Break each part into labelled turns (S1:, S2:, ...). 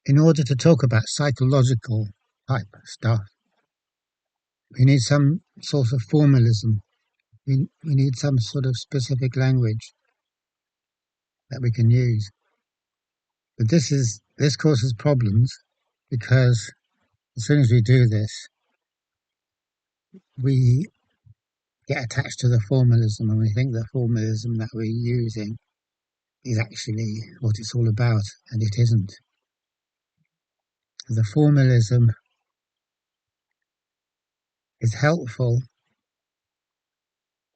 S1: in order to talk about psychological type stuff, we need some sort of formalism. We need some sort of specific language that we can use. But this causes problems because as soon as we do this, we get attached to the formalism and we think the formalism that we're using is actually what it's all about, and it isn't. The formalism is helpful,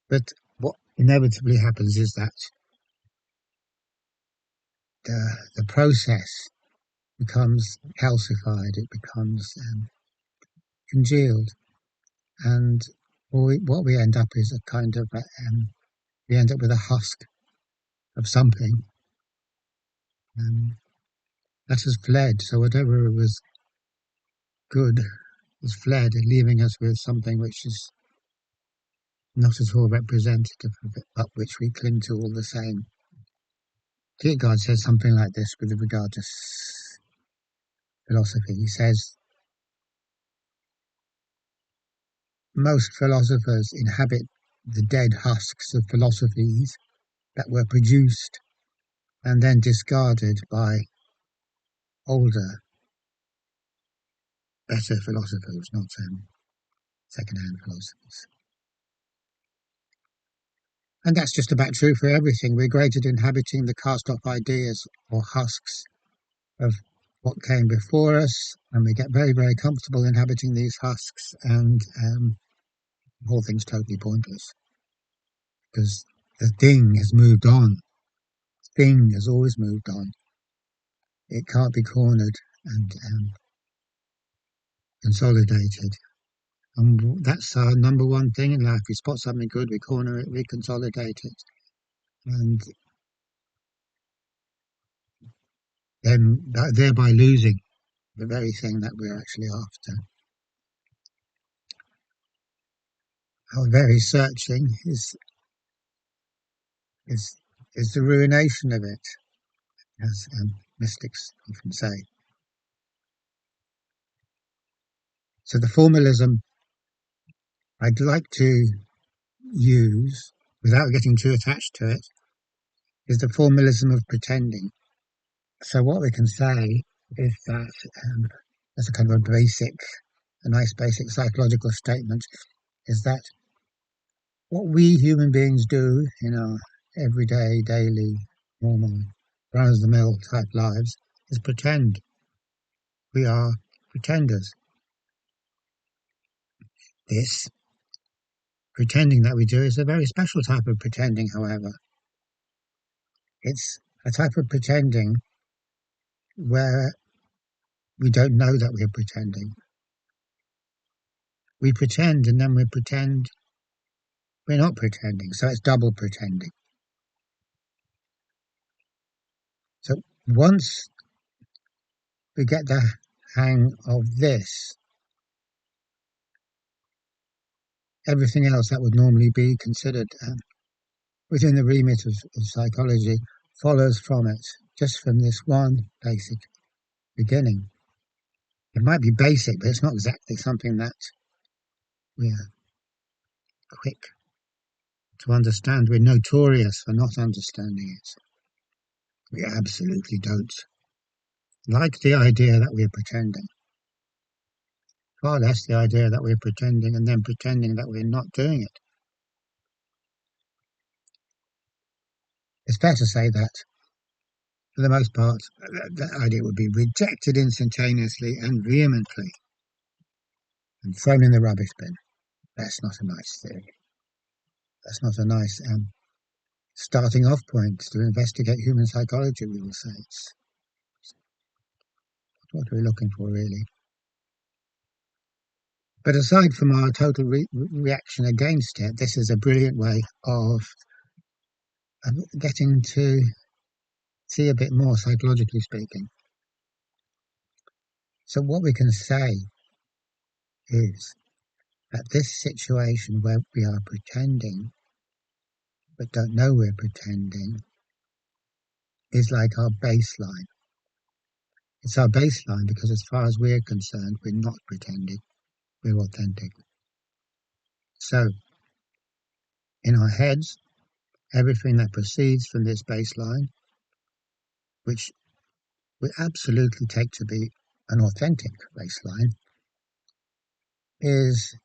S1: but what inevitably happens is that the process becomes calcified, it becomes congealed, and what we end up is a kind of we end up with a husk of something that has fled. So whatever was good has fled, leaving us with something which is not at all representative of it, but which we cling to all the same. Kierkegaard says something like this with regard to philosophy. He says, most philosophers inhabit the dead husks of philosophies that were produced and then discarded by older, better philosophers, not second-hand philosophers. And that's just about true for everything. We're great at inhabiting the cast-off ideas or husks of what came before us, and we get very, very comfortable inhabiting these husks, and the whole thing's totally pointless because the thing has moved on. The thing has always moved on. It can't be cornered and consolidated. And that's our number one thing in life. We spot something good, we corner it, we consolidate it, and then thereby losing the very thing that we're actually after. Our very searching is the ruination of it, as mystics often say. So the formalism I'd like to use, without getting too attached to it, is the formalism of pretending. So what we can say is that, as a kind of a nice basic psychological statement, is that what we human beings do in our everyday, daily, normal, run-of-the-mill type lives is pretend. We are pretenders. This pretending that we do is a very special type of pretending, however. It's a type of pretending where we don't know that we're pretending. We pretend and then we pretend we're not pretending, so it's double pretending. So once we get the hang of this, everything else that would normally be considered within the remit of psychology follows from it, just from this one basic beginning. It might be basic, but it's not exactly something that we're quick to understand. We're notorious for not understanding it. We absolutely don't like the idea that we're pretending. Far less the idea that we're pretending and then pretending that we're not doing it. It's fair to say that, for the most part, that idea would be rejected instantaneously and vehemently and thrown in the rubbish bin. That's not a nice theory. That's not a nice starting off point to investigate human psychology, we will say. It's what we're looking for, really. But aside from our total reaction against it, this is a brilliant way of getting to see a bit more, psychologically speaking. So what we can say is that this situation where we are pretending but don't know we're pretending is like our baseline. It's our baseline because as far as we're concerned, we're not pretending, we're authentic. So in our heads, everything that proceeds from this baseline, which we absolutely take to be an authentic baseline, is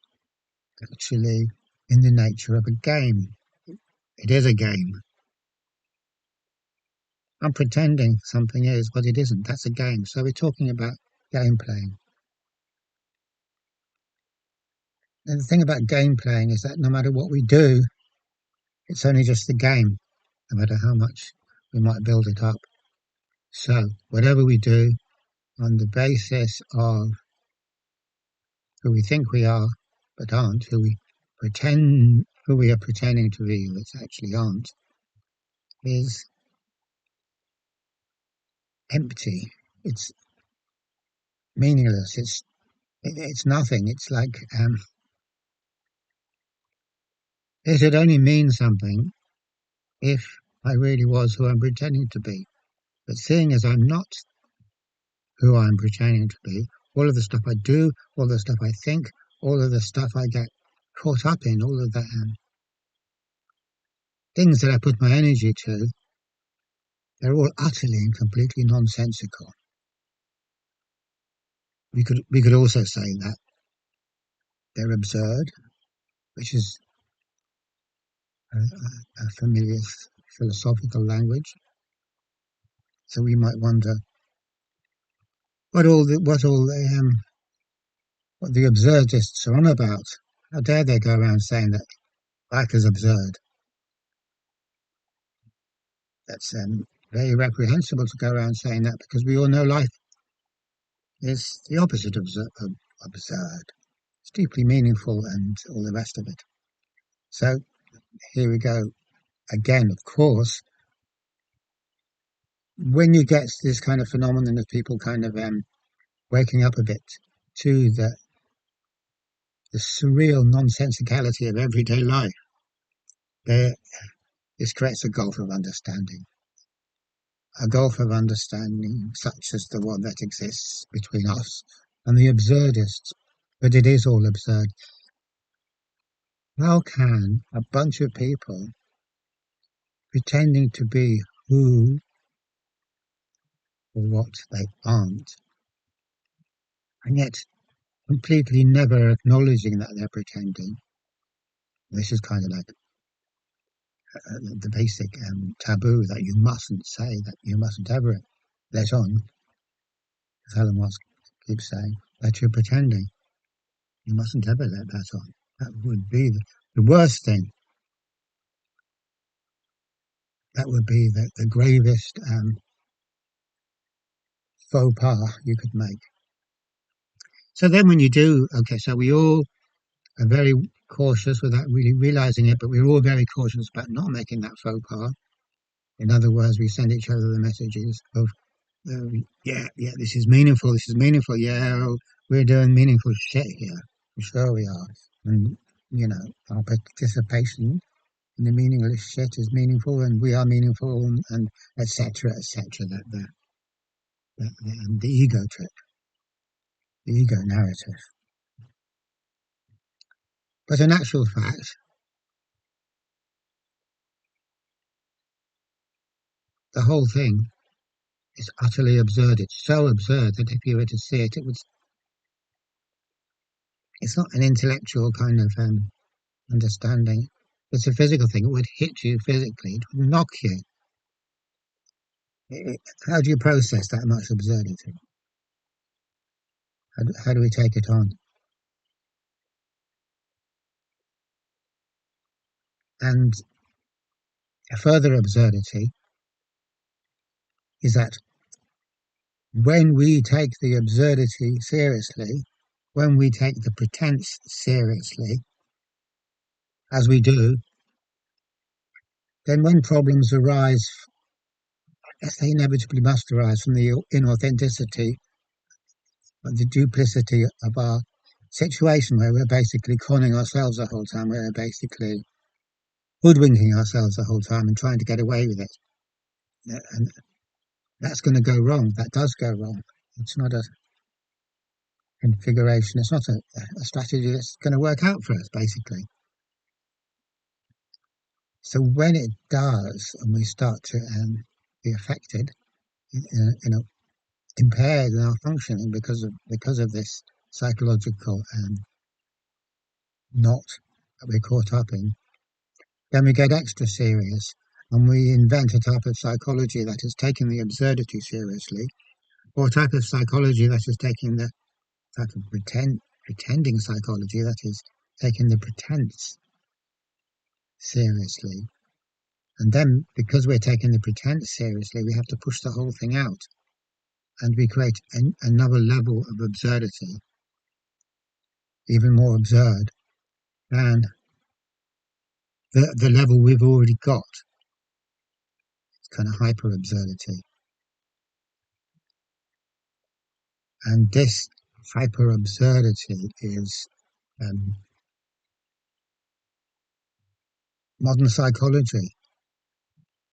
S1: actually in the nature of a game. It is a game. I'm pretending something is, but it isn't. That's a game. So we're talking about game playing. And the thing about game playing is that no matter what we do, it's only just the game, no matter how much we might build it up. So whatever we do on the basis of who we think we are, but aren't, who we are pretending to be, which actually aren't, is empty. It's meaningless. It's nothing. It's like it should only mean something if I really was who I'm pretending to be. But seeing as I'm not who I'm pretending to be, all of the stuff I do, all the stuff I think, all of the stuff I get caught up in, all of the things that I put my energy to, they're all utterly and completely nonsensical. We could also say that they're absurd, which is a familiar philosophical language. So we might wonder what the absurdists are on about. How dare they go around saying that life is absurd? That's very reprehensible to go around saying that because we all know life is the opposite of absurd. It's deeply meaningful and all the rest of it. So here we go again. Of course, when you get this kind of phenomenon of people kind of waking up a bit to the surreal nonsensicality of everyday life, there this creates a gulf of understanding. A gulf of understanding such as the one that exists between us and the absurdists. But it is all absurd. How can a bunch of people pretending to be who or what they aren't, and yet completely never acknowledging that they're pretending? This is kind of like the basic taboo that you mustn't say, that you mustn't ever let on, as Elon Musk keeps saying, that you're pretending. You mustn't ever let that on. That would be the worst thing. That would be the gravest faux pas you could make. So then when you do, okay, so we all are very cautious without really realizing it, but we're all very cautious about not making that faux pas. In other words, we send each other the messages of, yeah, this is meaningful, yeah, oh, we're doing meaningful shit here. I'm sure we are. And, our participation in the meaningless shit is meaningful and we are meaningful and etc., etc., the ego trip, the ego narrative. But in actual fact, the whole thing is utterly absurd. It's so absurd that if you were to see it, it's not an intellectual kind of understanding. It's a physical thing. It would hit you physically. It would knock you. How do you process that much absurdity? How do we take it on? And a further absurdity is that when we take the absurdity seriously, when we take the pretense seriously, as we do, then when problems arise, as they inevitably must arise from the inauthenticity, the duplicity of our situation, where we're basically conning ourselves the whole time, we're basically hoodwinking ourselves the whole time and trying to get away with it. And that's going to go wrong. That does go wrong. It's not a configuration. It's not a strategy that's going to work out for us, basically. So when it does, and we start to be affected, impaired in our functioning because of this psychological knot that we're caught up in, then we get extra serious, and we invent a type of psychology that is taking the absurdity seriously, or a type of psychology that is taking the type of pretending psychology that is taking the pretense seriously. And then, because we're taking the pretense seriously, we have to push the whole thing out, and we create another level of absurdity, even more absurd than the level we've already got. It's kind of hyper absurdity. And this hyper absurdity is modern psychology.